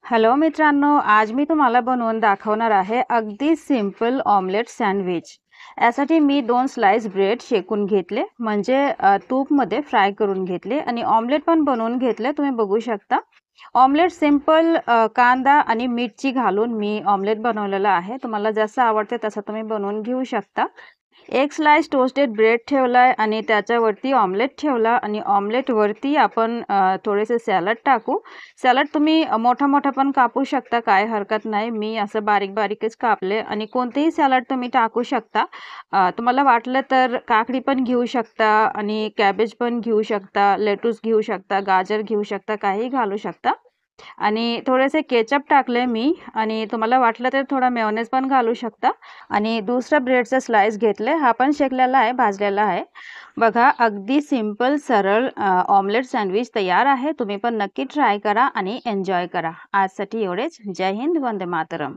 Hello मित्रांनो, आज मी तुम्हाला बनवून दाखवणार आहे अगदी सिंपल ऑमलेट सँडविच। यासाठी मी 2 स्लाइस ब्रेड शेकून घेतले, म्हणजे तूपमध्ये फ्राय करून घेतले आणि ऑमलेट पण बनवून घेतले। तुम्ही बघू शकता ऑमलेट सिंपल कांदा आणि मिरची घालून मी ऑमलेट बनवलेला आहे। तुम्हाला जसं आवडते तसं तुम्ही बनवून घेऊ शकता। एक स्लाइस टोस्टेड ब्रेड ठेवलाय आणि त्याच्यावरती ऑमलेट ठेवला आणि ऑमलेट वरती आपण थोडेसे सॅलड टाकू। सॅलड तुम्ही मोठा-मोठा पण कापू शकता, काय हरकत नाही। मी असं बारीक-बारीकच कापले आणि कोणतेही सॅलड तुम्ही टाकू शकता। तुम्हाला वाटलं तर काकडी पण घेऊ शकता आणि कॅबेज पण घेऊ शकता, लेट्यूस घेऊ शकता, गाजर घेऊ शकता, काहीही घालू शकता। आणि थोडेसे केचप टाकले मी आणि तुम्हाला वाटलं तर थोडा मेयोनेज पण घालू शकता। आणि दुसरा ब्रेडचा स्लाइस घेतले, हा पण शेकलेला आहे, भाजलेला आहे। बघा अगदी सिंपल सरळ ऑमलेट सँडविच तयार आहे। तुम्ही पण नक्की ट्राय करा आणि एन्जॉय करा। आजसाठी एवढेच। जय हिंद, वंदे मातरम।